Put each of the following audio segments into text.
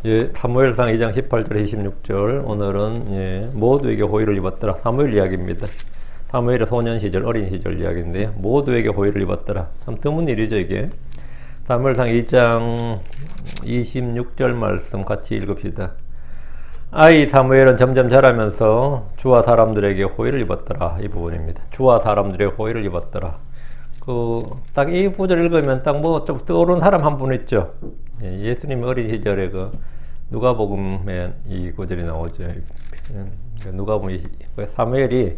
예, 사무엘상 2장 18절 26절 오늘은 모두에게 호의를 입었더라. 사무엘 이야기입니다. 사무엘의 소년 시절, 어린 시절 이야기인데요. 모두에게 호의를 입었더라. 참 드문 일이죠 이게. 사무엘상 2장 26절 말씀 같이 읽읍시다. 아이 사무엘은 점점 자라면서 주와 사람들에게 호의를 입었더라. 이 부분입니다. 주와 사람들에게 호의를 입었더라. 딱 이 구절 읽으면 딱 뭐 좀 떠오르는 사람 한 분 있죠. 예수님 어린 시절에 누가복음에 이 구절이 나오죠. 누가복음 사무엘이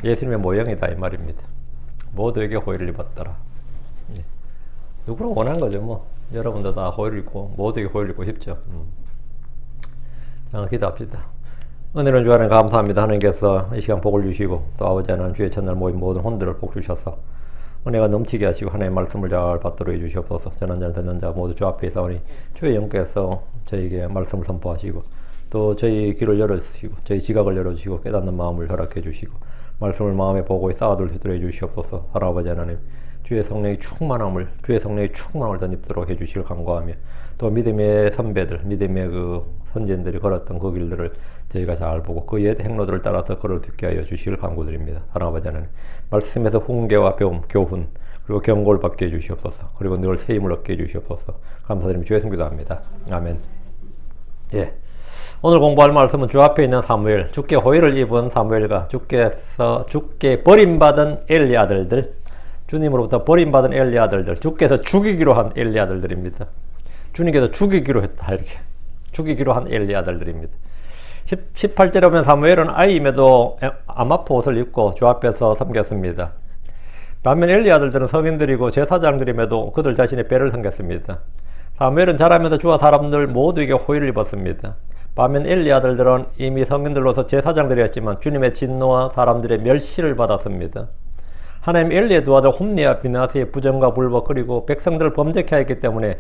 예수님의 모형이다 이 말입니다. 모두에게 호의를 입었더라. 누구나 원하는 거죠. 뭐 여러분도 다 호의를 입고 모두에게 호의를 입고 싶죠. 자, 기도합시다. 은혜로운 주 하나님 감사합니다. 하나님께서 이 시간 복을 주시고 또 아버지 하나님 주의 첫날 모인 모든 혼들을 복 주셔서 은혜가 넘치게 하시고 하나님의 말씀을 잘 받도록 해주시옵소서. 전한 자는 듣는 자 모두 주 앞에 있사오니 주의 영께서 저에게 말씀을 선포하시고 또 저희 귀를 열어주시고 저희 지각을 열어주시고 깨닫는 마음을 허락해 주시고 말씀을 마음에 보고 쌓아둘 수 있도록 해주시옵소서. 할아버지 하나님 주의 성령의 충만함을 덧입도록 해주시길 간구하며 또 믿음의 선배들 믿음의 선진들이 걸었던 그 길들을 저희가 잘 보고 그 옛 행로들을 따라서 걸을 수 있게 하여 주시길 간구드립니다. 할아버지 하나님 말씀에서 훈계와 배움, 교훈 그리고 경고를 받게 해주시옵소서. 그리고 늘 새 힘을 얻게 해주시옵소서. 감사드리며 주의 성기도합니다. 아멘. 예. 오늘 공부할 말씀은 주 앞에 있는 사무엘, 주께 호의를 입은 사무엘과 주께 버림받은 엘리 아들들, 주님으로부터 버림받은 엘리 아들들, 주께서 죽이기로 한 엘리 아들들입니다. 주님께서 죽이기로 했다 이렇게 죽이기로 한 엘리 아들들입니다. 18절에 보면 사무엘은 아이임에도 아마포 옷을 입고 주 앞에서 섬겼습니다. 반면 엘리 아들들은 성인들이고 제사장들임에도 그들 자신의 배를 섬겼습니다. 사무엘은 자라면서 주와 사람들 모두에게 호의를 입었습니다. 반면 엘리 아들들은 이미 성인들로서 제사장들이었지만 주님의 진노와 사람들의 멸시를 받았습니다. 하나님 엘리의 두 아들 홈니와 비나스의 부정과 불법 그리고 백성들을 범죄케 하였기 때문에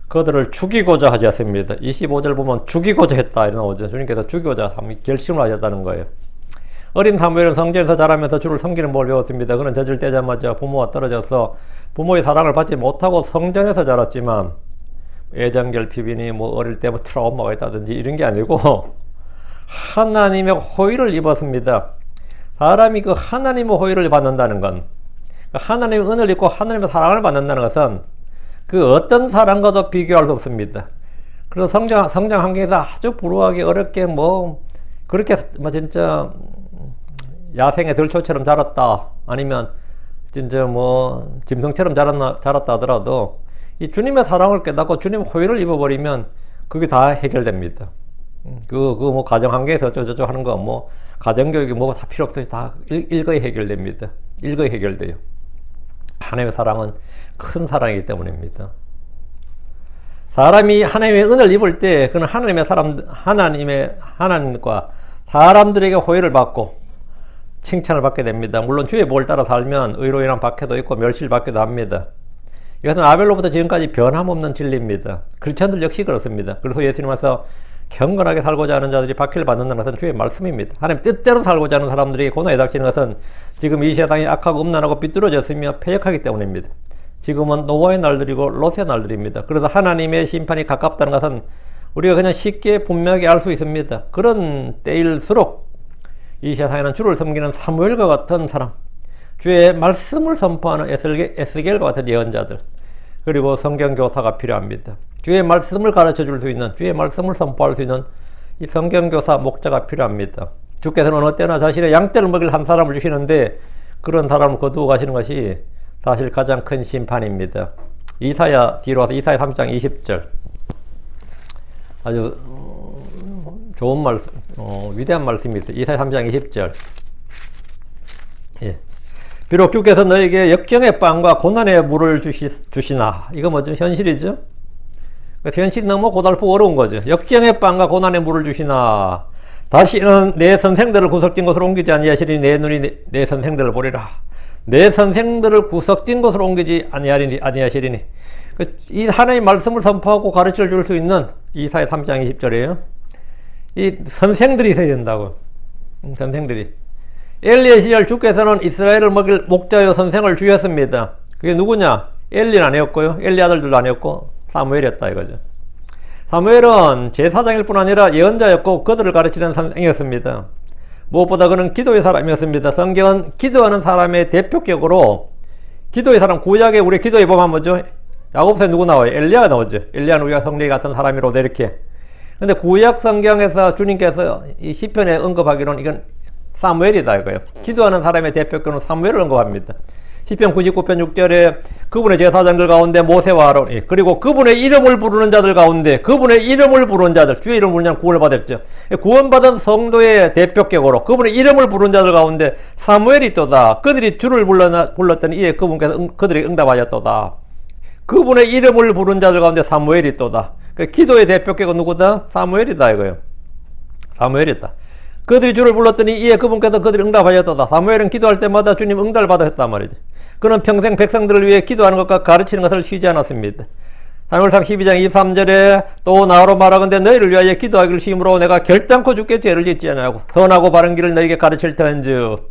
그들을 죽이고자 하셨습니다. 25절 보면 죽이고자 했다 이렇게 나오죠. 주님께서 죽이고자 결심을 하셨다는 거예요. 어린 사무엘은 성전에서 자라면서 주를 섬기는 법을 배웠습니다. 그는 젖을 떼자마자 부모와 떨어져서 부모의 사랑을 받지 못하고 성전에서 자랐지만 애정결핍이니 어릴 때 트라우마가 있다든지 이런 게 아니고 하나님의 호의를 입었습니다. 사람이 하나님의 호의를 받는다는 건 하나님의 은혜를 입고 하나님의 사랑을 받는다는 것은 어떤 사람과도 비교할 수 없습니다. 그래서 성장 환경에서 아주 불우하게 어렵게 그렇게 진짜 야생의 들초처럼 자랐다 아니면 진짜 짐승처럼 자랐다 하더라도 이 주님의 사랑을 깨닫고 주님의 호의를 입어버리면 그게 다 해결됩니다. 가정 환경에서 어쩌고저쩌고 하는 거 가정교육이 다 필요 없어요. 다 일거에 해결됩니다. 일거에 해결돼요. 하나님의 사랑은 큰 사랑이기 때문입니다. 사람이 하나님의 은혜를 입을 때 그는 하나님과 사람들에게 호의를 받고 칭찬을 받게 됩니다. 물론 주의 복을 따라 살면 의로 인한 박해도 있고 멸시를 받기도 합니다. 이것은 아벨로부터 지금까지 변함없는 진리입니다. 크리스천들 역시 그렇습니다. 그래서 예수님 와서 경건하게 살고자 하는 자들이 박해를 받는다는 것은 주의 말씀입니다. 하나님 뜻대로 살고자 하는 사람들에게 고난에 닥치는 것은 지금 이 세상이 악하고 음란하고 삐뚤어졌으며 패역하기 때문입니다. 지금은 노아의 날들이고 롯의 날들입니다. 그래서 하나님의 심판이 가깝다는 것은 우리가 그냥 쉽게 분명하게 알 수 있습니다. 그런 때일수록 이 세상에는 주를 섬기는 사무엘과 같은 사람, 주의 말씀을 선포하는 에스겔과 같은 예언자들, 그리고 성경교사가 필요합니다. 주의 말씀을 가르쳐 줄 수 있는, 주의 말씀을 선포할 수 있는 이 성경교사 목자가 필요합니다. 주께서는 어느 때나 자신의 양떼를 먹일 한 사람을 주시는데 그런 사람을 거두어 가시는 것이 사실 가장 큰 심판입니다. 이사야 뒤로 와서 이사야 3장 20절 아주 좋은 말씀, 위대한 말씀이 있어요. 이사야 3장 20절 예. 비록 주께서 너에게 역경의 빵과 고난의 물을 주시나 이거 좀 현실이죠? 현실이 너무 고달프고 어려운 거죠. 역경의 빵과 고난의 물을 주시나 다시는 내 선생들을 구석진 곳으로 옮기지 아니하시리니 내 눈이 내 선생들을 보리라. 내 선생들을 구석진 곳으로 옮기지 아니하시리니 이 하나님의 말씀을 선포하고 가르쳐 줄 수 있는 이사야 3장 20절이에요. 이 선생들이 있어야 된다고. 선생들이. 엘리의 시절 주께서는 이스라엘을 먹일 목자요 선생을 주셨습니다. 그게 누구냐? 엘리는 아니었고요. 엘리 아들들도 아니었고 사무엘이었다 이거죠. 사무엘은 제사장일 뿐 아니라 예언자였고 그들을 가르치는 사람이었습니다. 무엇보다 그는 기도의 사람이었습니다. 성경은 기도하는 사람의 대표격으로 기도의 사람, 구약에 우리 기도에 보면 뭐죠? 야고보서에 누구 나와요? 엘리야가 나오죠. 엘리야는 우리가 성령이 같은 사람이로다 이렇게. 근데 구약 성경에서 주님께서 이 시편에 언급하기로는 이건 사무엘이다 이거예요. 기도하는 사람의 대표격은 사무엘을 언급합니다. 시편 99편 6절에 그분의 제사장들 가운데 모세와 아론, 그리고 그분의 이름을 부르는 자들 가운데 그분의 이름을 부르는 자들, 주의 이름을 부르는 자는 구원을 받았죠. 구원받은 성도의 대표격으로 그분의 이름을 부르는 자들 가운데 사무엘이 있도다. 그들이 주를 불렀더니 이에 그분께서 그들이 응답하였도다. 그분의 이름을 부르는 자들 가운데 사무엘이 있도다. 기도의 대표격은 누구다? 사무엘이다 이거예요. 사무엘이다. 그들이 주를 불렀더니 이에 그분께서 그들이 응답하였도다. 사무엘은 기도할 때마다 주님 응답을 받아 했단 말이죠. 그는 평생 백성들을 위해 기도하는 것과 가르치는 것을 쉬지 않았습니다. 사무엘상 12장 23절에 또 나로 말하건대 너희를 위하여 기도하기를 힘으로 내가 결단코 주께 죄를 짓지 아니하고 선하고 바른 길을 너희에게 가르칠 터인즉.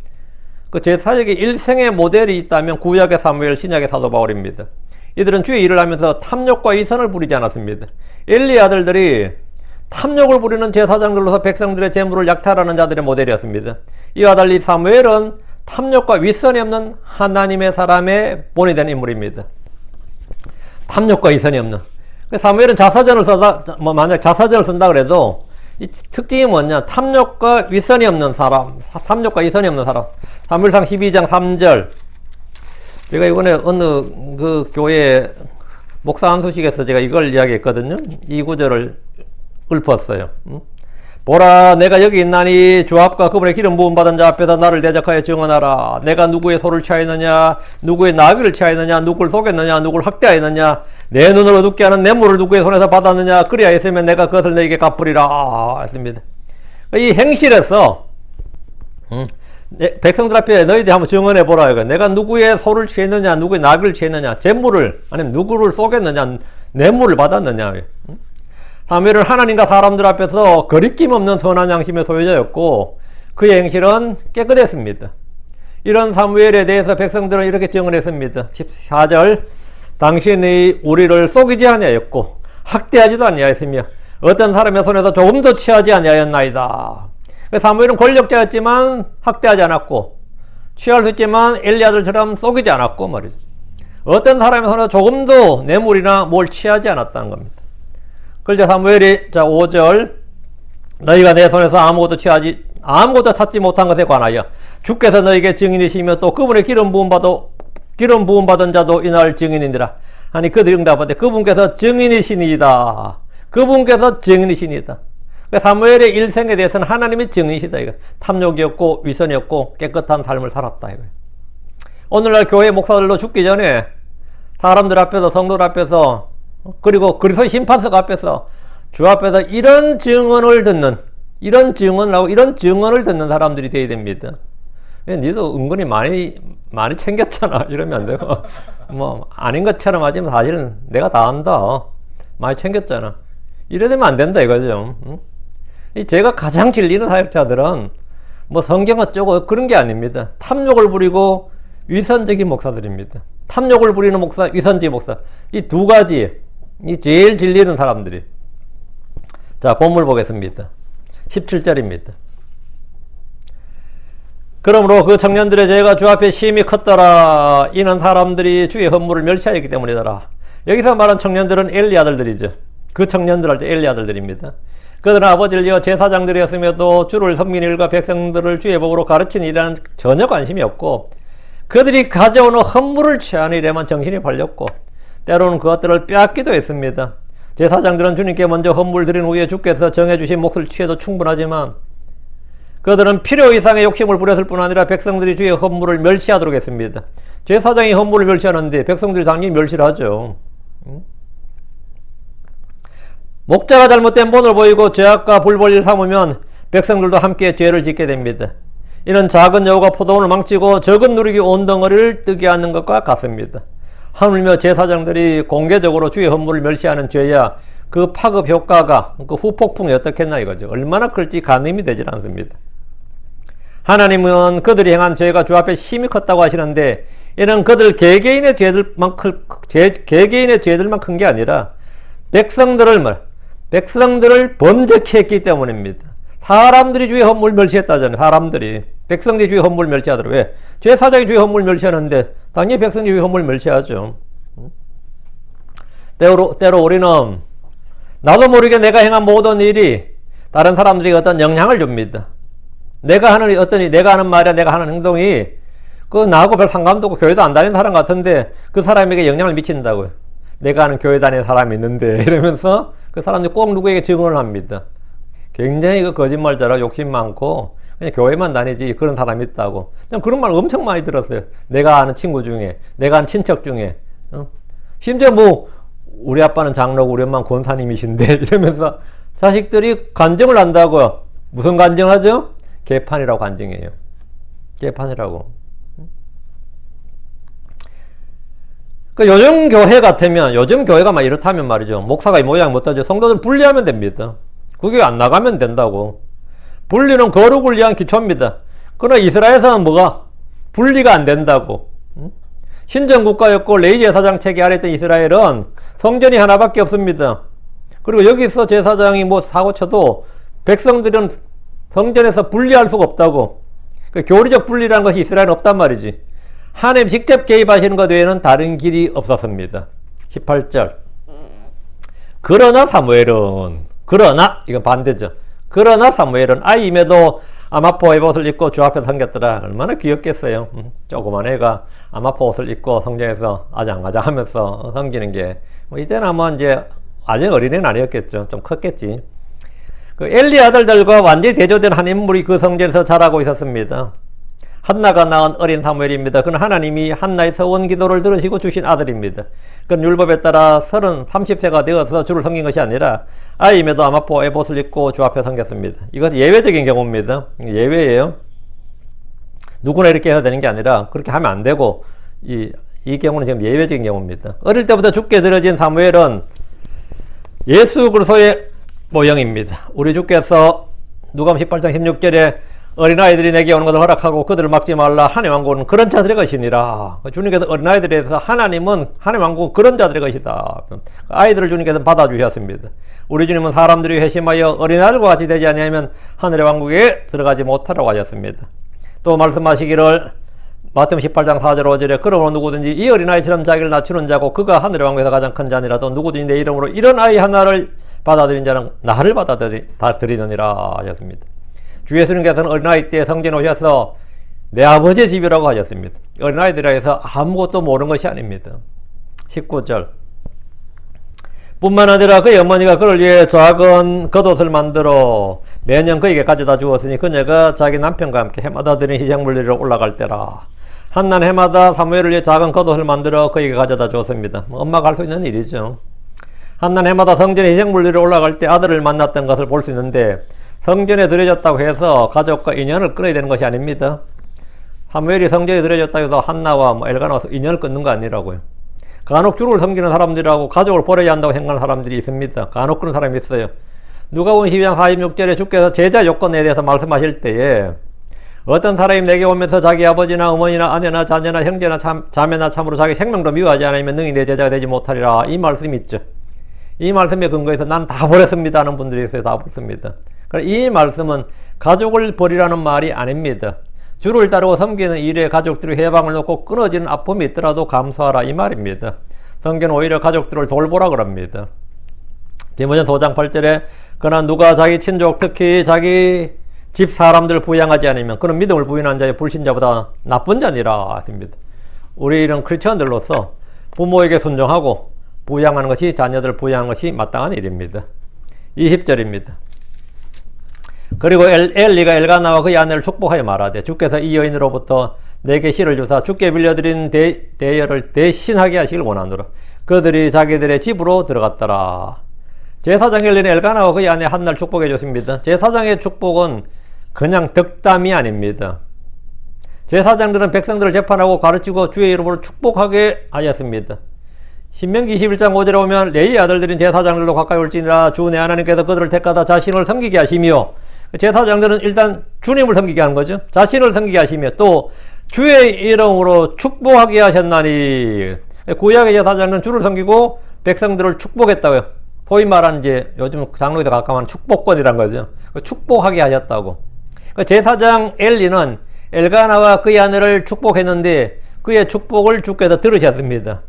그 제 사역의 일생의 모델이 있다면 구약의 사무엘, 신약의 사도 바울입니다. 이들은 주의 일을 하면서 탐욕과 이선을 부리지 않았습니다. 엘리의 아들들이 탐욕을 부리는 제사장들로서 백성들의 재물을 약탈하는 자들의 모델이었습니다. 이와 달리 사무엘은 탐욕과 윗선이 없는 하나님의 사람의 본이 된 인물입니다. 탐욕과 위선이 없는. 사무엘은 자사전을 만약 자사전을 쓴다 그래도 이 특징이 뭐냐? 탐욕과 윗선이 없는 사람, 탐욕과 위선이 없는 사람. 사무엘상 12장 3절. 제가 이번에 어느 그 교회 목사 안수식에서 제가 이걸 이야기했거든요. 이 구절을 읊었어요. 보라, 내가 여기 있나니 주 앞과 그분의 기름 부음 받은 자 앞에서 나를 대적하여 증언하라. 내가 누구의 소를 취하였느냐, 누구의 나귀를 취하였느냐, 누구를 속였느냐, 누구를 학대하였느냐, 내 눈으로 눕게 하는 뇌물을 누구의 손에서 받았느냐, 그리하였으면 내가 그것을 너에게 갚으리라 했습니다. 이 행실에서 백성들 앞에 너희들이 한번 증언해 보라 이거. 내가 누구의 소를 취했느냐, 누구의 나귀를 취했느냐, 재물을 아니면 누구를 속였느냐, 뇌물을 받았느냐. 사무엘은 하나님과 사람들 앞에서 거리낌 없는 선한 양심의 소유자였고 그의 행실은 깨끗했습니다. 이런 사무엘에 대해서 백성들은 이렇게 증언했습니다. 14절 당신이 우리를 속이지 아니하였고 학대하지도 아니하였으며 어떤 사람의 손에서 조금도 취하지 아니하였나이다. 사무엘은 권력자였지만 학대하지 않았고 취할 수 있지만 엘리 아들처럼 속이지 않았고 말이죠. 어떤 사람의 손에서 조금도 뇌물이나 뭘 취하지 않았다는 겁니다. 그러자 사무엘이 5절 너희가 내 손에서 아무것도 찾지 못한 것에 관하여 주께서 너희에게 증인이시며 또 그분의 기름 부음 받은 자도 이날 증인이니라 하니 그들이 응답하되 그분께서 증인이시니이다. 그분께서 증인이시니이다. 사무엘의 일생에 대해서는 하나님이 증인이시다. 이거 탐욕이 없고 위선이 없고 깨끗한 삶을 살았다. 이거. 오늘날 교회 목사들도 죽기 전에 사람들 앞에서 성도들 앞에서 그리고 그리스도의 심판석 앞에서 주 앞에서 이런 증언을 듣는 사람들이 되어야 됩니다. 니도 은근히 많이 챙겼잖아 이러면 안 되고 뭐 아닌 것처럼 하지만 사실은 내가 다 안다 많이 챙겼잖아 이래 되면 안 된다 이거죠. 제가 가장 질리는 사역자들은 뭐 성경 어쩌고 그런 게 아닙니다. 탐욕을 부리고 위선적인 목사들입니다. 탐욕을 부리는 목사, 위선적인 목사 이 두 가지 이 제일 질리는 사람들이. 자, 본문 보겠습니다. 17절입니다. 그러므로 그 청년들의 죄가 주 앞에 심히 컸더라. 이는 사람들이 주의 헌물을 멸시하였기 때문이더라. 여기서 말한 청년들은 엘리 아들들이죠. 그 청년들 할 때 엘리 아들들입니다. 그들은 아버지를 이어 제사장들이었음에도 주를 섬긴 일과 백성들을 주의 법으로 가르친 일에는 전혀 관심이 없고 그들이 가져오는 헌물을 취하는 일에만 정신이 팔렸고 때로는 그것들을 빼앗기도 했습니다. 제사장들은 주님께 먼저 헌물 드린 후에 주께서 정해주신 몫을 취해도 충분하지만 그들은 필요 이상의 욕심을 부렸을 뿐 아니라 백성들이 주의 헌물을 멸시하도록 했습니다. 제사장이 헌물을 멸시하는데 백성들이 당연히 멸시를 하죠. 목자가 잘못된 본을 보이고 죄악과 불벌리를 삼으면 백성들도 함께 죄를 짓게 됩니다. 이는 작은 여우가 포도원을 망치고 적은 누룩이 온 덩어리를 뜨게 하는 것과 같습니다. 하물며 제사장들이 공개적으로 주의 헌물을 멸시하는 죄야 그 파급 효과가 그 후폭풍이 어떻겠나 이거죠. 얼마나 클지 가늠이 되질 않습니다. 하나님은 그들이 행한 죄가 주 앞에 심히 컸다고 하시는데 이는 그들 개개인의 죄들만 큰 게 아니라 백성들을 백성들을 범죄케 했기 때문입니다. 사람들이 주의 헌물 멸시했다잖아요. 사람들이. 백성들이 주의 헌물 멸시하더라고요. 왜? 제사장이 주의 헌물 멸시하는데 당연히 백성들이 주의 헌물 멸시하죠. 때로 우리는 나도 모르게 내가 행한 모든 일이 다른 사람들에게 어떤 영향을 줍니다. 내가 하는 말이야, 내가 하는 행동이 나하고 별 상관도 없고 교회도 안 다니는 사람 같은데 그 사람에게 영향을 미친다고요. 내가 아는 교회 다니는 사람이 있는데 이러면서 그 사람들이 꼭 누구에게 증언을 합니다. 굉장히 거짓말자라 욕심 많고 그냥 교회만 다니지 그런 사람이 있다고. 그냥 그런 말 엄청 많이 들었어요. 내가 아는 친구 중에, 내가 아는 친척 중에. 심지어 우리 아빠는 장로고 우리 엄마는 권사님이신데 이러면서 자식들이 간증을 한다고요. 무슨 간증하죠? 개판이라고 간증해요. 개판이라고. 요즘 교회 같으면, 요즘 교회가 막 이렇다면 말이죠. 목사가 이 모양 못하죠. 성도들 분리하면 됩니다. 그게 안 나가면 된다고. 분리는 거룩을 위한 기초입니다. 그러나 이스라엘에서는 뭐가? 분리가 안 된다고. 신정국가였고 레위 제사장 체계 아래 있던 이스라엘은 성전이 하나밖에 없습니다. 그리고 여기서 제사장이 사고 쳐도 백성들은 성전에서 분리할 수가 없다고. 교리적 분리라는 것이 이스라엘은 없단 말이지. 하나님 직접 개입하시는 것 외에는 다른 길이 없었습니다. 18절. 그러나 이건 반대죠. 그러나 사무엘은 아이임에도 아마포 에봇을 입고 주 앞에 섬겼더라. 얼마나 귀엽겠어요. 조그만 애가 아마포 옷을 입고 성전에서 아장아장 하면서 섬기는 게, 이제는 아마 이제 아직 어린애는 아니었겠죠. 좀 컸겠지. 엘리 아들들과 완전히 대조된 한 인물이 그 성전에서 자라고 있었습니다. 한나가 낳은 어린 사무엘입니다. 그는 하나님이 한나의 서원 기도를 들으시고 주신 아들입니다. 그는 율법에 따라 30세가 되어서 주를 섬긴 것이 아니라 아이임에도 아마포 에봇을 입고 주 앞에 섬겼습니다. 이것은 예외적인 경우입니다. 예외예요. 누구나 이렇게 해야 되는 게 아니라 그렇게 하면 안 되고 이 경우는 지금 예외적인 경우입니다. 어릴 때부터 주께 드려진 사무엘은 예수 그리스도의 모형입니다. 우리 주께서 누가복음 18장 16절에 어린아이들이 내게 오는 것을 허락하고 그들을 막지 말라. 하나님 왕국은 그런 자들의 것이니라. 주님께서 어린아이들에 대해서 하나님 왕국은 그런 자들의 것이다. 아이들을 주님께서 받아주셨습니다. 우리 주님은 사람들이 회심하여 어린아이들과 같이 되지 아니하면 하늘의 왕국에 들어가지 못하라고 하셨습니다. 또 말씀하시기를 마태복음 18장 4절 5절에 그러므로 누구든지 이 어린아이처럼 자기를 낮추는 자고 그가 하늘의 왕국에서 가장 큰 자니라. 또 누구든지 내 이름으로 이런 아이 하나를 받아들인 자는 나를 받아들이느니라 하셨습니다. 주 예수님께서는 어린아이 때 성전에 오셔서 내 아버지의 집이라고 하셨습니다. 어린아이들이라 해서 아무것도 모르는 것이 아닙니다. 19절. 뿐만 아니라 그의 어머니가 그를 위해 작은 겉옷을 만들어 매년 그에게 가져다 주었으니 그녀가 자기 남편과 함께 해마다 드린 희생물 드리러 올라갈 때라. 한나는 해마다 사무엘을 위해 작은 겉옷을 만들어 그에게 가져다 주었습니다. 엄마가 할 수 있는 일이죠. 한나는 해마다 성전에 희생물 드리러 올라갈 때 아들을 만났던 것을 볼 수 있는데 성전에 들여졌다고 해서 가족과 인연을 끊어야 되는 것이 아닙니다. 사무엘이 성전에 들여졌다고 해서 한나와 엘가나와 인연을 끊는 거 아니라고요. 간혹 주를 섬기는 사람들이라고 가족을 버려야 한다고 생각하는 사람들이 있습니다. 간혹 그런 사람이 있어요. 누가복음 12장 46절에 주께서 제자 요건에 대해서 말씀하실 때에 어떤 사람이 내게 오면서 자기 아버지나 어머니나 아내나 자녀나 형제나 자매나 참으로 자기 생명도 미워하지 않으면 능히 내 제자가 되지 못하리라. 이 말씀이 있죠. 이 말씀에 근거해서 난 다 버렸습니다 하는 분들이 있어요. 다 버렸습니다. 이 말씀은 가족을 버리라는 말이 아닙니다. 주를 따르고 섬기는 일에 가족들이 해방을 놓고 끊어지는 아픔이 있더라도 감수하라 이 말입니다. 성경은 오히려 가족들을 돌보라 그럽니다. 디모데전서 5장 8절에 그러나 누가 자기 친족 특히 자기 집 사람들을 부양하지 않으면 그는 믿음을 부인한 자의 불신자보다 나쁜 자니라 했습니다. 우리는 크리스천들로서 부모에게 순종하고 부양하는 것이 자녀들을 부양하는 것이 마땅한 일입니다. 20절입니다. 그리고 엘리가 엘가나와 그의 아내를 축복하여 말하되 주께서 이 여인으로부터 내게 씨를 주사 주께 빌려드린 대여를 대신하게 하시길 원하노라. 그들이 자기들의 집으로 들어갔더라. 제사장 엘리는 엘가나와 그의 아내 한나를 축복해 줬습니다. 제사장의 축복은 그냥 덕담이 아닙니다. 제사장들은 백성들을 재판하고 가르치고 주의 이름으로 축복하게 하였습니다. 신명기 21장 5절에 보면 레위 아들들인 제사장들도 가까이 올지니라 주 내 하나님께서 그들을 택하다 자신을 섬기게 하시며, 제사장들은 일단 주님을 섬기게 하는 거죠. 자신을 섬기게 하시며 또 주의 이름으로 축복하게 하셨나니, 구약의 제사장은 주를 섬기고 백성들을 축복했다고요. 소위 말하는 이제 요즘 장로에서 가까운 축복권이란 거죠. 축복하게 하셨다고. 제사장 엘리는 엘가나와 그의 아내를 축복했는데 그의 축복을 주께서 들으셨습니다.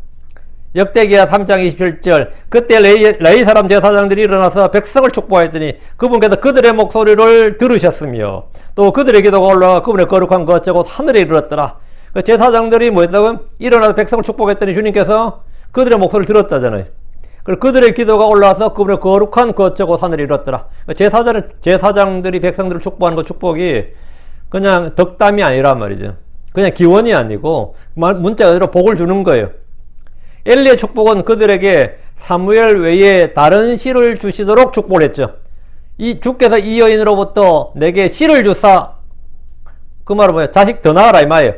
역대기야 3장 27절 그때 레위 사람 제사장들이 일어나서 백성을 축복했더니 그분께서 그들의 목소리를 들으셨으며 또 그들의 기도가 올라가 그분의 거룩한 것저것 하늘에 이르렀더라. 제사장들이 뭐 했다고? 일어나서 백성을 축복했더니 주님께서 그들의 목소리를 들었다잖아요. 그리고 그들의 기도가 올라와서 그분의 거룩한 것저것 하늘에 이르렀더라. 제사장들이 백성들을 축복하는 그 축복이 그냥 덕담이 아니란 말이죠. 그냥 기원이 아니고 문자 그대로 복을 주는 거예요. 엘리의 축복은 그들에게 사무엘 외에 다른 씨를 주시도록 축복을 했죠. 이 주께서 이 여인으로부터 내게 씨를 주사, 그 말은 뭐예요? 자식 더 낳아라 이 말이에요.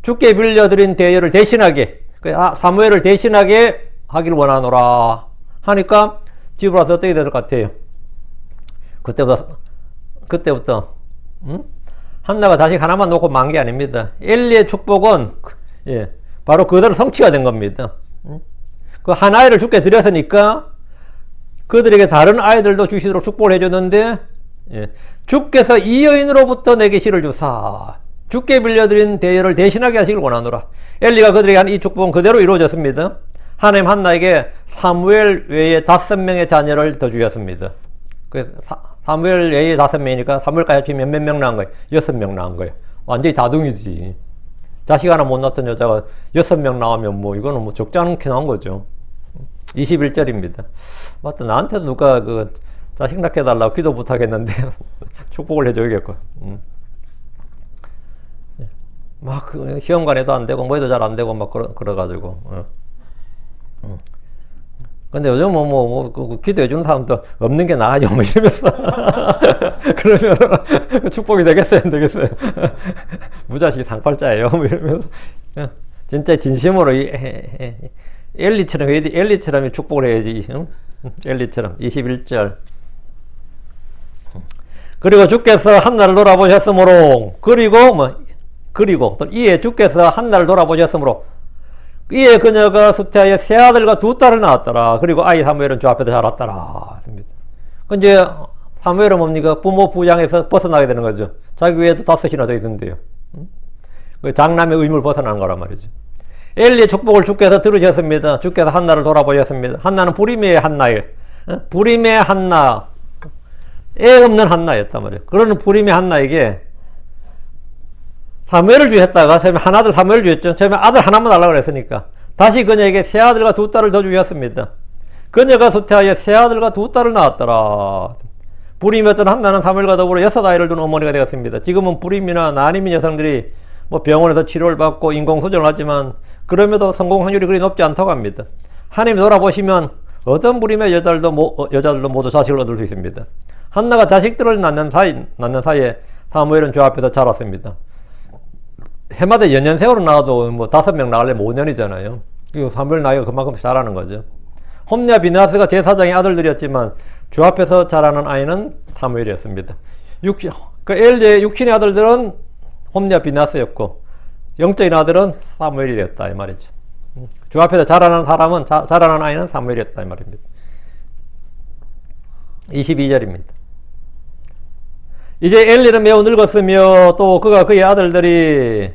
주께 빌려드린 대여를 대신하게, 사무엘을 대신하게 하기를 원하노라 하니까 집으로 와서 어떻게 될 것 같아요? 그때부터 한나가 자식 하나만 놓고 만 게 아닙니다. 엘리의 축복은 바로 그대로 성취가 된 겁니다. 그 한 아이를 주께 드렸으니까 그들에게 다른 아이들도 주시도록 축복을 해줬는데 주께서 이 여인으로부터 내게 씨를 주사 주께 빌려드린 대여를 대신하게 하시길 원하노라. 엘리가 그들에게 한 이 축복은 그대로 이루어졌습니다. 하나님 한나에게 사무엘 외에 5명의 자녀를 더 주셨습니다. 사무엘 외에 5명이니까 사무엘까지 합치면 몇 명 낳은 거예요? 6명 낳은 거예요. 완전히 다둥이지. 자식 하나 못 낳던 여자가 6명 나오면 뭐 이거는 뭐 적지 않게 나온 거죠. 21절입니다. 맞다. 나한테도 누가 그 자식 낳게 해달라고 기도 부탁했는데 축복을 해줘야겠고. 막 그 시험관에도 안 되고 뭐해도 잘 안 되고 막 그래가지고. 근데 요즘 그 기도해 주는 사람도 없는 게 나아요. 뭐 이러면서. 그러면 축복이 되겠어요? 안 되겠어요? 무자식 상팔자예요. 뭐 이러면서. 진짜 진심으로 엘리처럼 축복을 해야지. 엘리처럼. 21절. 그리고 주께서 한나를 돌아보셨으므로, 그리고 또 이에 주께서 한나를 돌아보셨으므로, 이에 그녀가 수태하여 세 아들과 2딸을 낳았더라. 그리고 아이 사무엘은 주 앞에서 자랐더라. 이제 사무엘은 뭡니까? 부모 부양에서 벗어나게 되는 거죠. 자기 외에도 5이나 더 있는데요. 장남의 의무를 벗어나는 거란 말이죠. 엘리의 축복을 주께서 들으셨습니다. 주께서 한나를 돌아보셨습니다. 한나는 불임의 한나예요. 불임의 한나, 애 없는 한나였단 말이에요. 그러는 불임의 한나에게 사무엘을 주셨다가 처음에 한 아들 사무엘을 주셨죠. 처음에 아들 하나만 달라고 그랬으니까 다시 그녀에게 세 아들과 2딸을 더 주셨습니다. 그녀가 수태하여 세 아들과 2딸을 낳았더라. 불임이었던 한나는 사무엘과 더불어 6아이를 둔 어머니가 되었습니다. 지금은 불임이나 난임인 여성들이 뭐 병원에서 치료를 받고 인공소전을 하지만 그럼에도 성공 확률이 그리 높지 않다고 합니다. 하나님 돌아보시면 어떤 불임의 여자들도 모두 자식을 얻을 수 있습니다. 한나가 자식들을 낳는 사이에 사무엘은 주 앞에서 자랐습니다. 해마다 연년생으로 나와도 뭐 5명 나가려면 5년이잖아요. 그리고 사무엘 나이가 그만큼 자라는 거죠. 홈리와 비나스가 제사장의 아들들이었지만 주 앞에서 자라는 아이는 사무엘이었습니다. 엘리의 육신의 아들들은 홈리와 비나스였고 영적인 아들은 사무엘이 되었다 이 말이죠. 주 앞에서 자라는 사람은 자라는 아이는 사무엘이었다 이 말입니다. 22절입니다. 이제 엘리는 매우 늙었으며 또 그가 그의 아들들이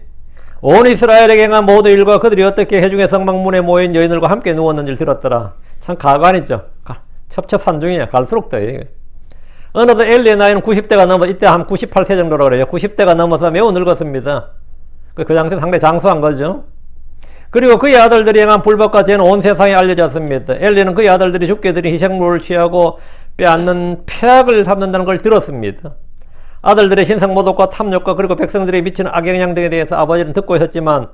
온 이스라엘에게 행한 모두 일과 그들이 어떻게 회중의 성막문에 모인 여인들과 함께 누웠는지를 들었더라. 참 가관이죠. 첩첩산중이냐. 갈수록 더. 어느덧 엘리의 나이는 90대가 넘어 이때 한 98세 정도라고 그래요. 90대가 넘어서 매우 늙었습니다. 그 당시 상당히 장수한 거죠. 그리고 그의 아들들이 행한 불법과 죄는 온 세상에 알려졌습니다. 엘리는 그의 아들들이 죽게 드린 희생물을 취하고 빼앗는 폐악을 삼는다는 걸 들었습니다. 아들들의 신성모독과 탐욕과 그리고 백성들이 미치는 악영향 등에 대해서 아버지는 듣고 있었지만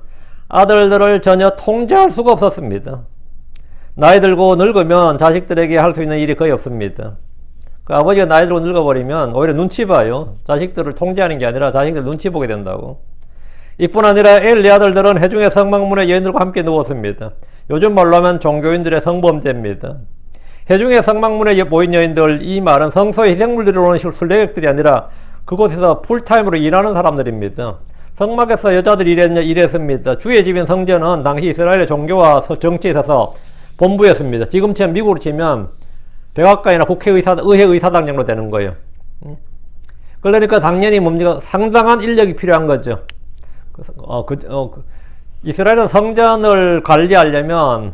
아들들을 전혀 통제할 수가 없었습니다. 나이 들고 늙으면 자식들에게 할 수 있는 일이 거의 없습니다. 그 아버지가 나이 들고 늙어버리면 오히려 눈치 봐요. 자식들을 통제하는 게 아니라 자식들 눈치 보게 된다고. 이뿐 아니라 엘리 아들들은 회중의 성막문에 여인들과 함께 누웠습니다. 요즘 말로 하면 종교인들의 성범죄입니다. 회중의 성막문에 모인 여인들, 이 말은 성소에 희생물들이 오는 식으로 순례객들이 아니라 그곳에서 풀타임으로 일하는 사람들입니다. 성막에서 여자들이 일했습니다. 주의 집인 성전은 당시 이스라엘의 종교와 정치에 있어서 본부였습니다. 지금처럼 미국으로 치면 백악관이나 의회의사당 정도 되는 거예요. 그러니까 당연히 뭡니까? 상당한 인력이 필요한 거죠. 이스라엘은 성전을 관리하려면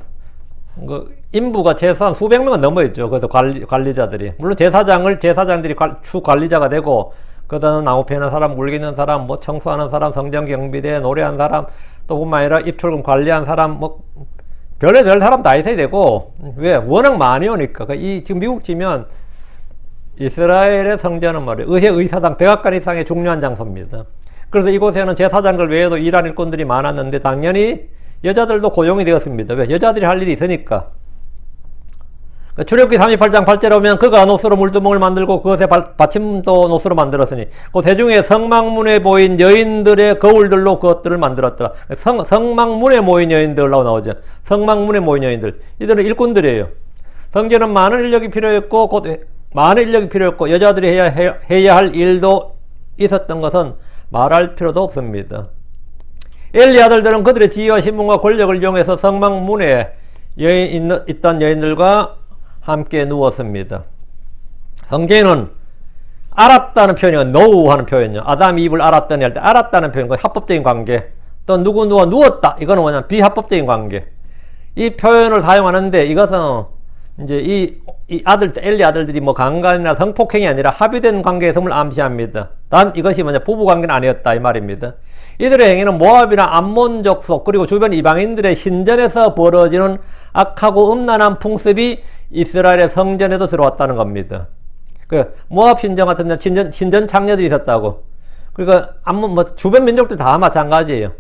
인부가 최소한 수백 명은 넘어 있죠. 그래서 관리자들이. 물론 제사장들이 주 관리자가 되고, 그다음 나무 패는 사람, 물 기는 사람, 뭐 청소하는 사람, 성전 경비대, 노래하는 사람, 또 뿐만 아니라 입출금 관리하는 사람, 뭐 별의별 사람 다 있어야 되고. 왜? 워낙 많이 오니까. 지금 미국 지면 이스라엘의 성전은 말이에요, 의사당, 백악관 이상의 중요한 장소입니다. 그래서 이곳에는 제사장들 외에도 일하는 일꾼들이 많았는데 당연히 여자들도 고용이 되었습니다. 왜? 여자들이 할 일이 있으니까. 출애굽기 38장 8절에 보면 그가 노수로 물두멍을 만들고 그것에 받침도 노수로 만들었으니 그 대중에 성막문에 모인 여인들의 거울들로 그것들을 만들었더라. 성막문에 모인 여인들라고 나오죠. 성막문에 모인 여인들. 이들은 일꾼들이에요. 성전은 많은 인력이 필요했고 여자들이 해야 할 일도 있었던 것은 말할 필요도 없습니다. 엘리 아들들은 그들의 지위와 신분과 권력을 이용해서 성막문에 있던 여인들과 함께 누웠습니다. 성경에는 알았다는 표현이고 know 하는 표현이요. 아담이 입을 알았더니 할 때 알았다는 표현, 합법적인 관계. 또 누가 누웠다. 이거는 뭐냐? 비합법적인 관계. 이 표현을 사용하는데 이것은 이제 이 엘리 아들들이 뭐 강간이나 성폭행이 아니라 합의된 관계에서을 암시합니다. 단 이것이 뭐냐? 부부 관계는 아니었다 이 말입니다. 이들의 행위는 모압이나 암몬 족속 그리고 주변 이방인들의 신전에서 벌어지는 악하고 음란한 풍습이 이스라엘의 성전에도 들어왔다는 겁니다. 모압 신전 같은 데 신전 창녀들이 있었다고. 그러니까 암몬 주변 민족들 다 마찬가지예요.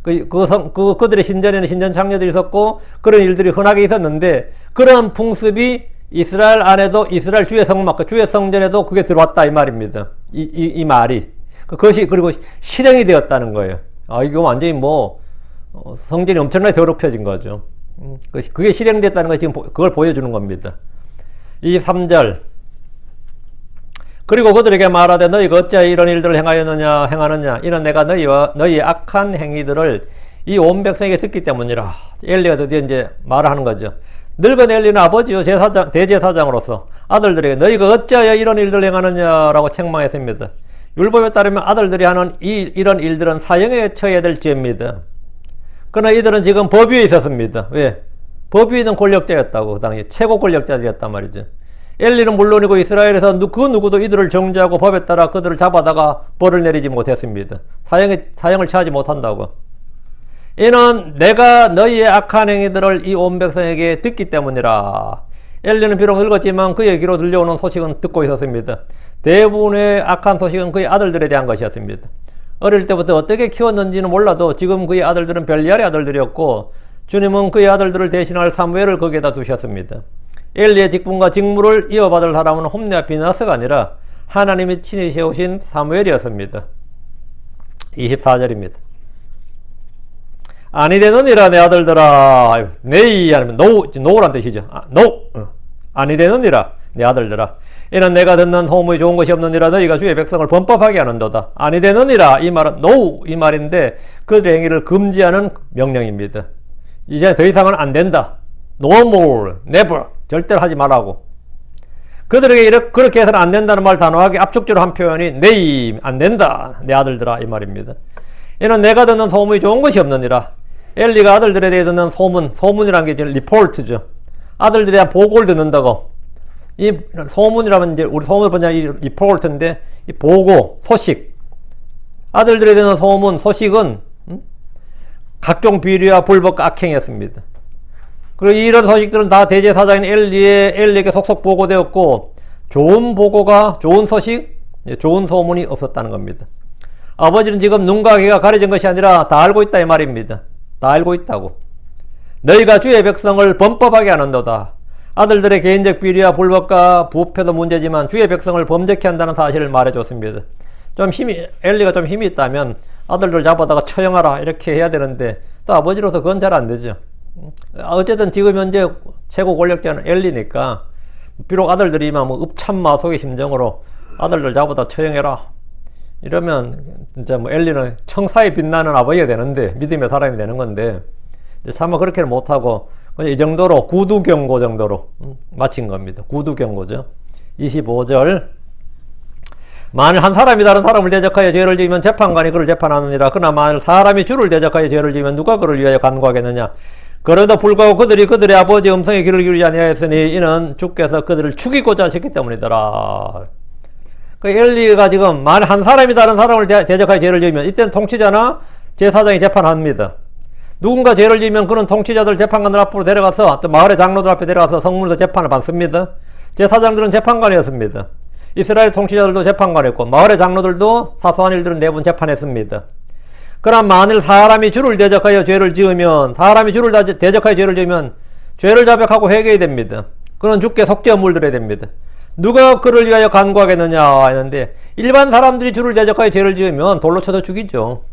그들의 신전에는 신전 창녀들이 있었고 그런 일들이 흔하게 있었는데 그런 풍습이 이스라엘 안에도 이스라엘 주의 성막, 주의 성전에도 그게 들어왔다 이 말입니다. 이 말이. 그것이 그리고 실행이 되었다는 거예요. 이거 완전히 성전이 엄청나게 더럽혀진 거죠. 그게 실행됐다는 것이 지금 그걸 보여주는 겁니다. 23절. 그리고 그들에게 말하되 너희가 어찌하여 이런 일들을 행하느냐 이는 내가 너희의 악한 행위들을 이 온 백성에게 듣기 때문이라. 엘리가 드디어 이제 말하는 거죠. 늙은 엘리는 아버지요 대제사장으로서 아들들에게 너희가 어찌하여 이런 일들을 행하느냐라고 책망했습니다. 율법에 따르면 아들들이 하는 이런 일들은 사형에 처해야 될 죄입니다. 그러나 이들은 지금 법 위에 있었습니다. 왜? 법 위에 있는 권력자였다고. 그 당시 최고 권력자들이었단 말이죠. 엘리는 물론이고 이스라엘에서 그 누구도 이들을 정죄하고 법에 따라 그들을 잡아다가 벌을 내리지 못했습니다. 사형을 처하지 못한다고. 이는 내가 너희의 악한 행위들을 이 온 백성에게 듣기 때문이라. 엘리는 비록 늙었지만 그의 귀로 들려오는 소식은 듣고 있었습니다. 대부분의 악한 소식은 그의 아들들에 대한 것이었습니다. 어릴 때부터 어떻게 키웠는지는 몰라도 지금 그의 아들들은 별리알의 아들들이었고 주님은 그의 아들들을 대신할 사무엘을 거기에다 두셨습니다. 엘리의 직분과 직무를 이어받을 사람은 홈리와 비나스가 아니라 하나님이 친히 세우신 사무엘이었습니다. 24절입니다. 아니 되느니라 내 아들들아. 네이 아니면 노란 뜻이죠. 아니 되느니라 내 아들들아. 이는 내가 듣는 소문이 좋은 것이 없느니라 너희가 주의 백성을 범법하게 하는도다. 아니 되느니라 이 말은 이 말인데 그들의 행위를 금지하는 명령입니다. 이제 더 이상은 안 된다. No more, never. 절대로 하지 말라고. 그들에게 그렇게 해서는 안 된다는 말 단호하게 압축적으로 한 표현이 네이 안 된다 내 아들들아 이 말입니다. 이는 내가 듣는 소문이 좋은 것이 없느니라. 엘리가 아들들에 대해 듣는 소문이라는 게 이제 리포트죠. 아들들에 대한 보고를 듣는다고. 이 소문이라면 이제 우리 소문을 보냐 이 리포트인데 이 보고 소식. 아들들에 대한 소식은 각종 비리와 불법과 악행이었습니다. 그리고 이런 소식들은 다 대제사장인 엘리에게 속속 보고되었고 좋은 소식, 좋은 소문이 없었다는 겁니다. 아버지는 지금 눈과 귀가 가려진 것이 아니라 다 알고 있다 이 말입니다. 다 알고 있다고. 너희가 주의 백성을 범법하게 하는도다. 아들들의 개인적 비리와 불법과 부패도 문제지만 주의 백성을 범죄케 한다는 사실을 말해줬습니다. 엘리가 좀 힘이 있다면 아들들 잡아다가 처형하라 이렇게 해야 되는데 또 아버지로서 그건 잘 안 되죠. 어쨌든 지금 현재 최고 권력자는 엘리니까 비록 아들들이만 읍참마속의 심정으로 아들들 잡아다 처형해라 이러면 진짜 엘리는 청사에 빛나는 아버지가 되는데 믿음의 사람이 되는 건데 차마 그렇게는 못하고 이 정도로 구두 경고 정도로 마친 겁니다. 구두 경고죠. 25절. 만일 한 사람이 다른 사람을 대적하여 죄를 지으면 재판관이 그를 재판하느니라. 그러나 만일 사람이 주를 대적하여 죄를 지으면 누가 그를 위하여 간구하겠느냐. 그러다 불구하고 그들이 그들의 아버지의 음성에 귀를 기울이지 아니하였으니 이는 주께서 그들을 죽이고자 하셨기 때문이더라. 그 엘리가 지금 만일 한 사람이 다른 사람을 대적하여 죄를 지으면 이때는 통치자나 제사장이 재판합니다. 누군가 죄를 지으면 그는 통치자들 재판관들 앞으로 데려가서 또 마을의 장로들 앞에 데려가서 성문에서 재판을 받습니다. 제사장들은 재판관이었습니다. 이스라엘 통치자들도 재판관이었고 마을의 장로들도 사소한 일들은 대부분 재판했습니다. 그러나 만일 사람이 주를 대적하여 죄를 지으면 죄를 자백하고 회개해야 됩니다. 그는 주께 속죄어 물들어야 됩니다. 누가 그를 위하여 간구하겠느냐 했는데 일반 사람들이 주를 대적하여 죄를 지으면 돌로 쳐서 죽이죠.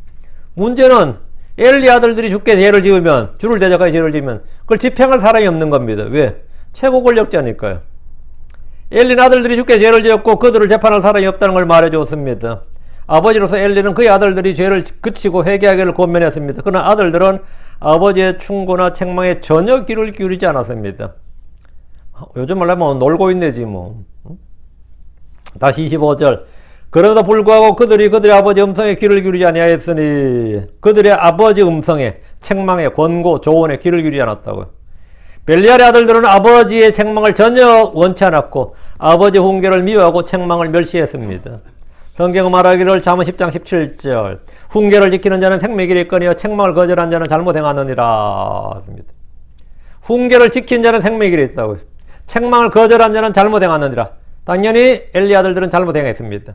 문제는 엘리 아들들이 주께 죄를 지으면 주를 대적하여 죄를 지으면 그걸 집행할 사람이 없는 겁니다. 왜? 최고 권력자니까요. 엘리 아들들이 주께 죄를 지었고 그들을 재판할 사람이 없다는 걸 말해 주었습니다. 아버지로서 엘리는 그의 아들들이 죄를 그치고 회개하기를 권면했습니다. 그러나 아들들은 아버지의 충고나 책망에 전혀 귀를 기울이지 않았습니다. 요즘 말로 하면 놀고 있네지 뭐. 다시 25절. 그럼에도 불구하고 그들이 그들의 아버지 음성에 귀를 기울이지 아니하였으니 그들의 아버지 음성에 책망에 권고 조언에 귀를 기울이지 않았다고요. 벨리알의 아들들은 아버지의 책망을 전혀 원치 않았고 아버지 훈계를 미워하고 책망을 멸시했습니다. 성경은 말하기를 잠언 10장 17절 훈계를 지키는 자는 생명이 있거니와 책망을 거절한 자는 잘못 행하느니라. 훈계를 지킨 자는 생명이 있다고요. 책망을 거절한 자는 잘못 행하느니라. 당연히 엘리 아들들은 잘못 행했습니다.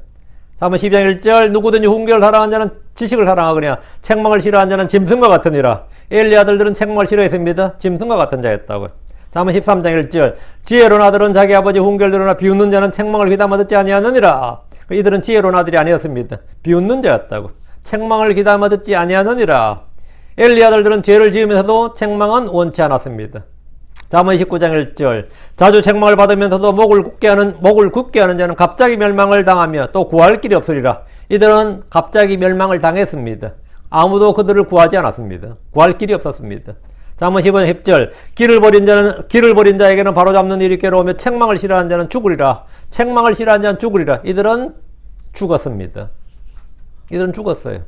잠언 12장 1절 누구든지 훈계를 사랑한 자는 지식을 사랑하거니와 책망을 싫어한 자는 짐승과 같으니라. 엘리 아들들은 책망을 싫어했습니다. 짐승과 같은 자였다고요. 잠언 13장 1절 지혜로운 아들은 자기 아버지 훈계를 들으나 비웃는 자는 책망을 귀담아 듣지 아니하느니라. 이들은 지혜로운 아들이 아니었습니다. 비웃는 자였다고. 책망을 귀담아 듣지 아니하느니라. 엘리 아들들은 죄를 지으면서도 책망은 원치 않았습니다. 잠언 19장 1절 자주 책망을 받으면서도 목을 굳게 하는 자는 갑자기 멸망을 당하며 또 구할 길이 없으리라. 이들은 갑자기 멸망을 당했습니다. 아무도 그들을 구하지 않았습니다. 구할 길이 없었습니다. 잠언 15장 10절 길을 버린 자에게는 바로잡는 일이 괴로우며 책망을 싫어하는 자는 죽으리라. 책망을 싫어하는 자는 죽으리라. 이들은 죽었습니다. 이들은 죽었어요.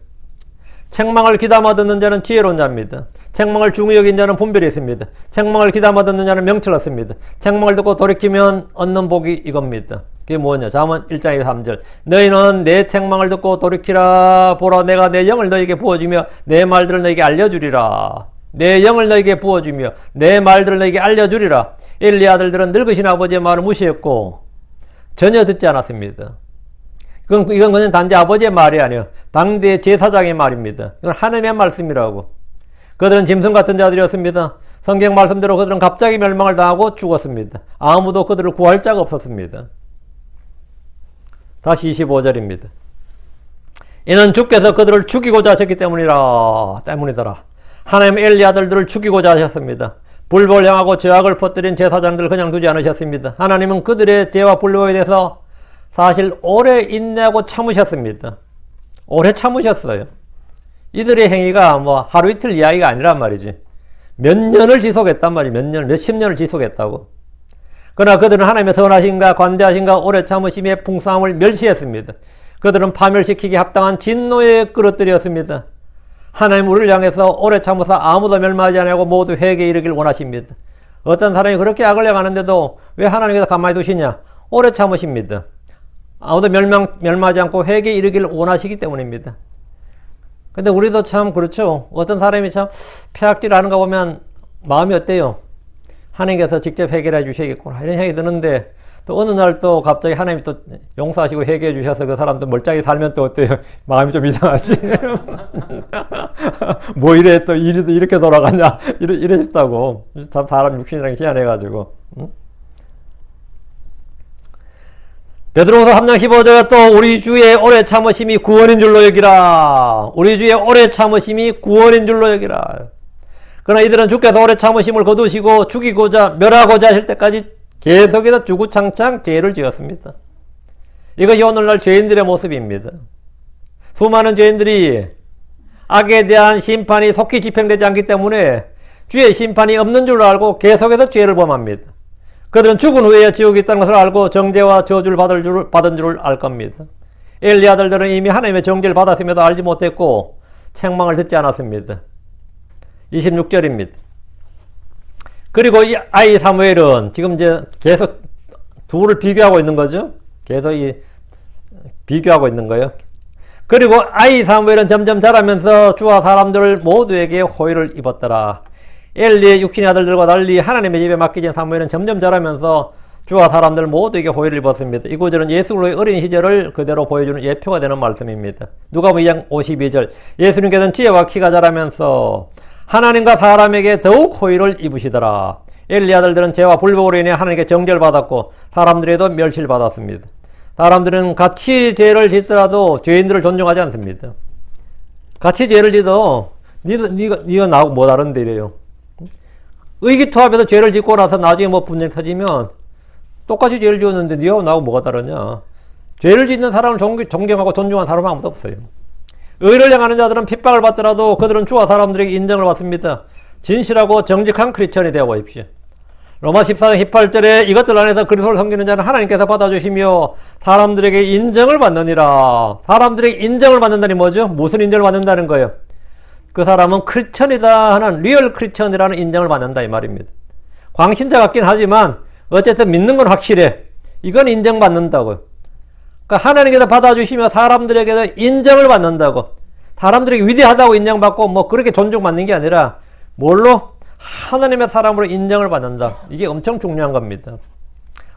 책망을 귀담아 듣는 자는 지혜로운 자입니다. 책망을 중히 여긴 자는 분별이 있습니다. 책망을 귀담아 듣는 자는 명철했습니다. 책망을 듣고 돌이키면 얻는 복이 이겁니다. 그게 뭐냐? 잠언 1장 3절 너희는 내 책망을 듣고 돌이키라. 보라 내가 내 영을 너희에게 부어주며 내 말들을 너희에게 알려주리라. 내 영을 너희에게 부어주며 내 말들을 너희에게 알려주리라. 엘리 아들들은 늙으신 아버지의 말을 무시했고 전혀 듣지 않았습니다. 이건 그냥 단지 아버지의 말이 아니에요. 당대의 제사장의 말입니다. 이건 하나님의 말씀이라고. 그들은 짐승 같은 자들이었습니다. 성경 말씀대로 그들은 갑자기 멸망을 당하고 죽었습니다. 아무도 그들을 구할 자가 없었습니다. 다시 25절입니다. 이는 주께서 그들을 죽이고자 하셨기 때문이더라. 하나님 엘리 아들들을 죽이고자 하셨습니다. 불법을 향하고 죄악을 퍼뜨린 제사장들을 그냥 두지 않으셨습니다. 하나님은 그들의 죄와 불법에 대해서 사실 오래 인내하고 참으셨습니다. 오래 참으셨어요. 이들의 행위가 뭐 하루 이틀 이야기가 아니란 말이지. 몇 년을 지속했단 말이에요. 몇십 년을 지속했다고. 그러나 그들은 하나님의 선하심과 관대하심과 오래 참으심의 풍성함을 멸시했습니다. 그들은 파멸시키기 합당한 진노의 그릇들이었습니다. 하나님 우리를 향해서 오래 참으사 아무도 멸망하지 않고 모두 회개에 이르길 원하십니다. 어떤 사람이 그렇게 악을 행하는데도 왜 하나님께서 가만히 두시냐? 오래 참으십니다. 아무도 멸망하지 않고 회개에 이르기를 원하시기 때문입니다. 근데 우리도 참 그렇죠. 어떤 사람이 참 폐악질 하는 거 보면 마음이 어때요? 하나님께서 직접 해결해 주시겠구나 이런 생각이 드는데 또 어느 날 또 갑자기 하나님이 또 용서하시고 해결해 주셔서 그 사람도 멀쩡히 살면 또 어때요? 마음이 좀 이상하지? 뭐 이래 또 일이 이렇게 돌아가냐? 이래 싶다고. 참 사람 육신이라는 게 희한해가지고. 응? 베드로후서 3장 15절에 또 우리 주의 오래 참으심이 구원인 줄로 여기라. 우리 주의 오래 참으심이 구원인 줄로 여기라. 그러나 이들은 주께서 오래 참으심을 거두시고 죽이고자 멸하고자 하실 때까지 계속해서 주구장창 죄를 지었습니다. 이것이 오늘날 죄인들의 모습입니다. 수많은 죄인들이 악에 대한 심판이 속히 집행되지 않기 때문에 주의 심판이 없는 줄 알고 계속해서 죄를 범합니다. 그들은 죽은 후에 지옥이 있다는 것을 알고 정죄와 저주를 받은 줄을 알 겁니다. 엘리 아들들은 이미 하나님의 정죄를 받았음에도 알지 못했고 책망을 듣지 않았습니다. 26절입니다. 그리고 이 아이 사무엘은 지금 이제 계속 둘을 비교하고 있는 거죠. 계속 비교하고 있는 거예요. 그리고 아이 사무엘은 점점 자라면서 주와 사람들 모두에게 호의를 입었더라. 엘리의 육신의 아들들과 달리 하나님의 집에 맡기진 사무엘은 점점 자라면서 주와 사람들 모두에게 호의를 입었습니다. 이 구절은 예수 그리스도의 어린 시절을 그대로 보여주는 예표가 되는 말씀입니다. 누가복음 2장 52절 예수님께서는 지혜와 키가 자라면서 하나님과 사람에게 더욱 호의를 입으시더라. 엘리 아들들은 죄와 불법으로 인해 하나님께 정죄를 받았고 사람들에도 멸시를 받았습니다. 사람들은 같이 죄를 짓더라도 죄인들을 존중하지 않습니다. 같이 죄를 짓어 네가 나하고 뭐 다른데 이래요. 의기투합해서 죄를 짓고 나서 나중에 뭐 분쟁 터지면 똑같이 죄를 지었는데 네가 나하고 뭐가 다르냐. 죄를 짓는 사람을 존경하고 존중하는 사람은 아무도 없어요. 의를 행하는 자들은 핍박을 받더라도 그들은 주와 사람들에게 인정을 받습니다. 진실하고 정직한 크리스천이 되어 보십시오. 로마 14장 18절에 이것들 안에서 그리스도를 섬기는 자는 하나님께서 받아주시며 사람들에게 인정을 받느니라. 사람들에게 인정을 받는다니 뭐죠? 무슨 인정을 받는다는 거예요? 그 사람은 크리스천이다 하는 리얼 크리스천이라는 인정을 받는다 이 말입니다. 광신자 같긴 하지만 어쨌든 믿는 건 확실해. 이건 인정받는다고요. 그러니까 하나님께서 받아주시며 사람들에게도 인정을 받는다고. 사람들에게 위대하다고 인정받고 뭐 그렇게 존중받는 게 아니라 뭘로? 하나님의 사람으로 인정을 받는다. 이게 엄청 중요한 겁니다.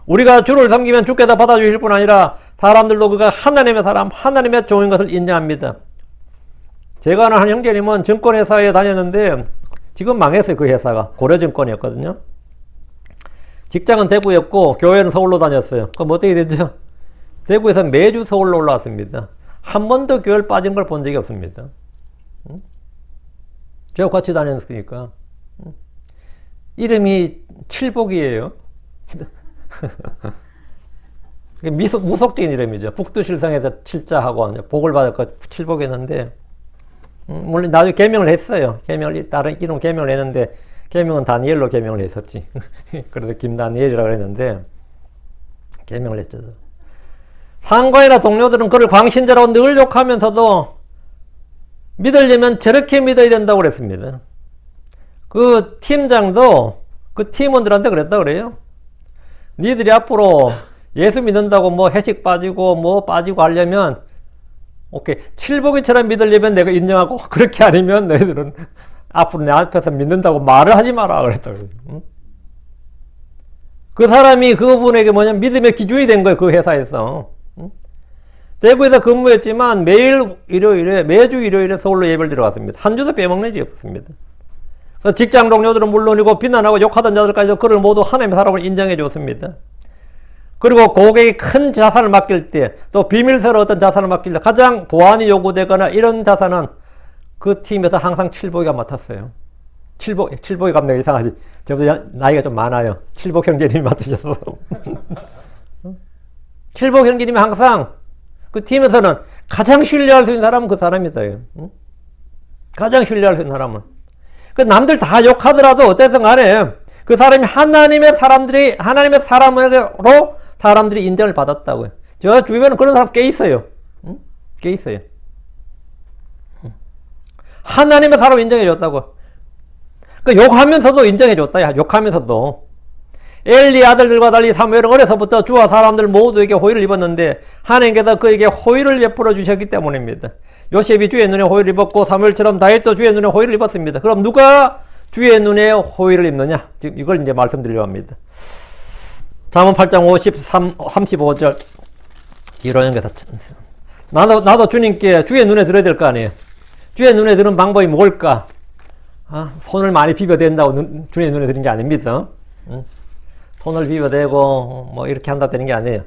우리가 주를 섬기면 주께서 받아주실 뿐 아니라 사람들도 그가 하나님의 사람, 하나님의 종인 것을 인정합니다. 제가 아는 한 형제님은 증권회사에 다녔는데 지금 망했어요. 그 회사가 고려증권이었거든요. 직장은 대구였고 교회는 서울로 다녔어요. 그럼 어떻게 되죠? 대구에서 매주 서울로 올라왔습니다. 한 번도 교회를 빠진 걸 본 적이 없습니다. 제가 같이 다녔으니까. 이름이 칠복이에요. 무속적인 이름이죠. 북두실성에서 칠자하고 복을 받았고 칠복이었는데 물론 나중에 개명을 했어요. 다른 이름 개명을 했는데 개명은 다니엘로 개명을 했었지. 그래서 김다니엘이라고 했는데 개명을 했죠. 상관이나 동료들은 그를 광신자라고 늘 욕하면서도 믿으려면 저렇게 믿어야 된다고 그랬습니다. 그 팀장도 그 팀원들한테 그랬다 그래요. 니들이 앞으로 예수 믿는다고 뭐 회식 빠지고 뭐 빠지고 하려면 오케이 칠복이처럼 믿으려면 내가 인정하고 그렇게 아니면 너희들은 앞으로 내 앞에서 믿는다고 말을 하지 마라 그랬다 그래요. 응? 그 사람이 그분에게 뭐냐면 믿음의 기준이 된 거예요. 그 회사에서. 응? 대구에서 근무했지만 매주 일요일에 서울로 예배를 들어갔습니다. 한 주도 빼먹는 일이 없습니다. 직장 동료들은 물론이고 비난하고 욕하던 자들까지도 그를 모두 하나님의 사람으로 인정해 줬습니다. 그리고 고객이 큰 자산을 맡길 때 또 비밀스러운 어떤 자산을 맡길 때 가장 보안이 요구되거나 이런 자산은 그 팀에서 항상 칠복이가 맡았어요. 칠복이 갑자기 이상하지. 저보다 나이가 좀 많아요. 칠복 형제님이 맡으셔서. 칠복 형제님이 항상 그 팀에서는 가장 신뢰할 수 있는 사람은 그 사람이다. 가장 신뢰할 수 있는 사람은. 그 남들 다 욕하더라도 어쨌든 간에 그 사람이 하나님의 사람으로 사람들이 인정을 받았다고요. 저 주변에 그런 사람 꽤 있어요. 꽤 있어요. 하나님의 사람 인정해 줬다고. 그 욕하면서도 인정해 줬다. 욕하면서도. 엘리 아들들과 달리 사무엘은 어려서부터 주와 사람들 모두에게 호의를 입었는데 하나님께서 그에게 호의를 베풀어 주셨기 때문입니다. 요셉이 주의 눈에 호의를 입었고 사무엘처럼 다윗도 주의 눈에 호의를 입었습니다. 그럼 누가 주의 눈에 호의를 입느냐? 지금 이걸 이제 말씀드리려고 합니다. 잠언 8장 35절 뒤로 연결해서 나도 주님께 주의 눈에 들어야 될 거 아니에요. 주의 눈에 드는 방법이 뭘까? 손을 많이 비벼댄다고 주의 눈에 드는 게 아닙니다. 손을 비벼대고 뭐 이렇게 한다 되는 게 아니에요.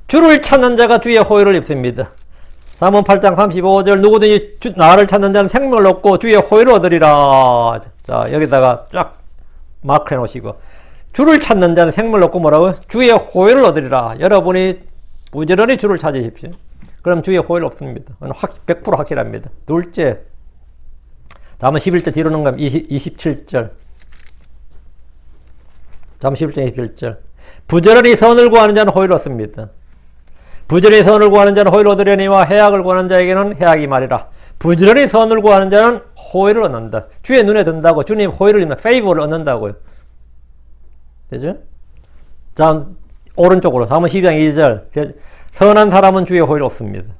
주를 찾는 자가 주의 호의를 입습니다. 잠언 8장 35절 누구든지 나를 찾는 자는 생명을 얻고 주의 호의를 얻으리라. 자 여기다가 쫙 마크해 놓으시고 주를 찾는 자는 생명을 얻고 뭐라고요? 주의 호의를 얻으리라. 여러분이 부지런히 주를 찾으십시오. 그럼 주의 호의를 얻습니다. 100% 확실합니다. 둘째 잠언 11절 뒤로 넘어가면 27절 잠시 11장 21절. 부지런히 선을 구하는 자는 호의를 얻습니다. 부지런히 선을 구하는 자는 호의를 얻으려니와 해악을 구하는 자에게는 해악이 말이라. 부지런히 선을 구하는 자는 호의를 얻는다. 주의 눈에 든다고 주님 호의를 입는 페이버를 얻는다고요. 되죠? 자, 오른쪽으로 12장 2절. 선한 사람은 주의 호의를 얻습니다.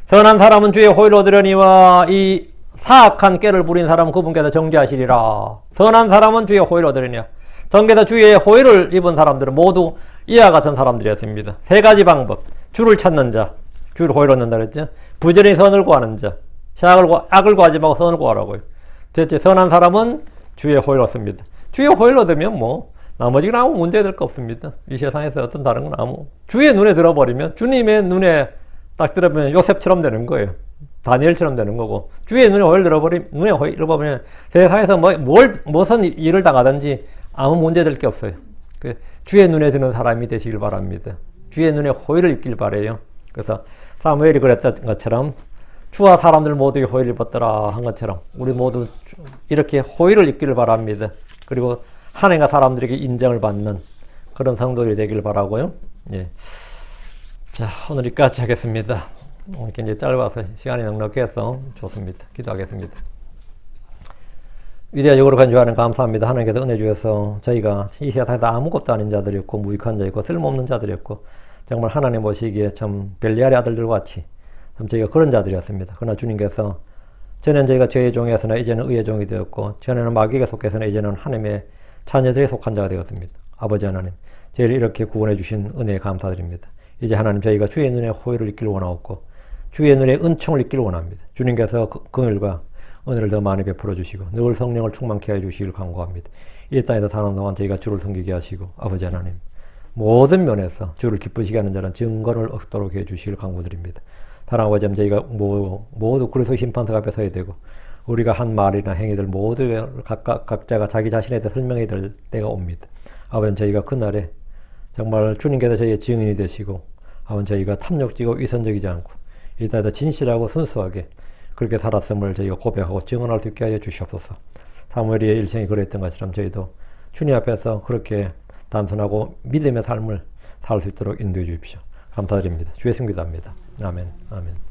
선한 사람은 주의 호의를 얻으려니와 이 사악한 꾀를 부린 사람은 그분께서 정죄하시리라. 선한 사람은 주의 호의를 얻으려니와 성경에서 주의 호의를 입은 사람들은 모두 이와 같은 사람들이었습니다. 세 가지 방법. 주를 찾는 자, 주를 호의를 얻는다 그랬죠. 부지런히 선을 구하는 자, 악을 구하지 말고 선을 구하라고요. 대체 선한 사람은 주의 호의를 얻습니다. 주의 호의를 얻으면 뭐 나머지는 아무 문제 될 거 없습니다. 이 세상에서 어떤 다른 건 아무. 주의 눈에 들어버리면, 주님의 눈에 딱 들어보면 요셉처럼 되는 거예요. 다니엘처럼 되는 거고, 주의 눈에 호의를 들어버리면 세상에서 무슨 일을 당하든지 아무 문제 될 게 없어요. 주의 눈에 드는 사람이 되시길 바랍니다. 주의 눈에 호의를 입길 바래요. 그래서 사무엘이 그랬던 것처럼 주와 사람들 모두에게 호의를 입었더라 한 것처럼 우리 모두 이렇게 호의를 입기를 바랍니다. 그리고 하나님과 사람들에게 인정을 받는 그런 성도들이 되길 바라고요. 예. 자, 오늘 여기까지 하겠습니다. 굉장히 짧아서 시간이 넉넉해서 좋습니다. 기도하겠습니다. 위대하고 거룩한 주 하나님 감사합니다. 하나님께서 은혜 주셔서 저희가 이 세상에서 아무것도 아닌 자들이었고 무익한 자였고 쓸모없는 자들이었고 정말 하나님 보시기에 참 벨리알의 아들들과 같이 참 저희가 그런 자들이었습니다. 그러나 주님께서 전에는 저희가 죄의 종이었으나 이제는 의의 종이 되었고 전에는 마귀에게 속해서는 이제는 하나님의 자녀들에 속한 자가 되었습니다. 아버지 하나님, 저희를 이렇게 구원해 주신 은혜에 감사드립니다. 이제 하나님 저희가 주의 눈에 호의를 입기를 원하옵고 주의 눈에 은총을 입기를 원합니다. 주님께서 긍휼과 은혜를 더 많이 베풀어 주시고 늘 성령을 충만케 해 주시길 간구합니다. 이 땅에서 사는 동안 저희가 주를 섬기게 하시고 아버지 하나님 모든 면에서 주를 기쁘시게 하는 자는 증거를 얻도록 해 주시길 간구드립니다. 사랑하는 아버지, 저희가 모두 그리스도의 심판석 앞에 서야 되고 우리가 한 말이나 행위들 모두 각자가 자기 자신에 대해 설명해야 될 때가 옵니다. 아버지, 저희가 그날에 정말 주님께서 저희의 증인이 되시고 아버지, 저희가 탐욕지고 위선적이지 않고 이 땅에서 진실하고 순수하게 그렇게 살았음을 저희가 고백하고 증언할 수 있게 하여 주시옵소서. 사무엘의 일생이 그랬던 것처럼 저희도 주님 앞에서 그렇게 단순하고 믿음의 삶을 살 수 있도록 인도해 주십시오. 감사드립니다. 주의 승 기도합니다. 아멘. 아멘.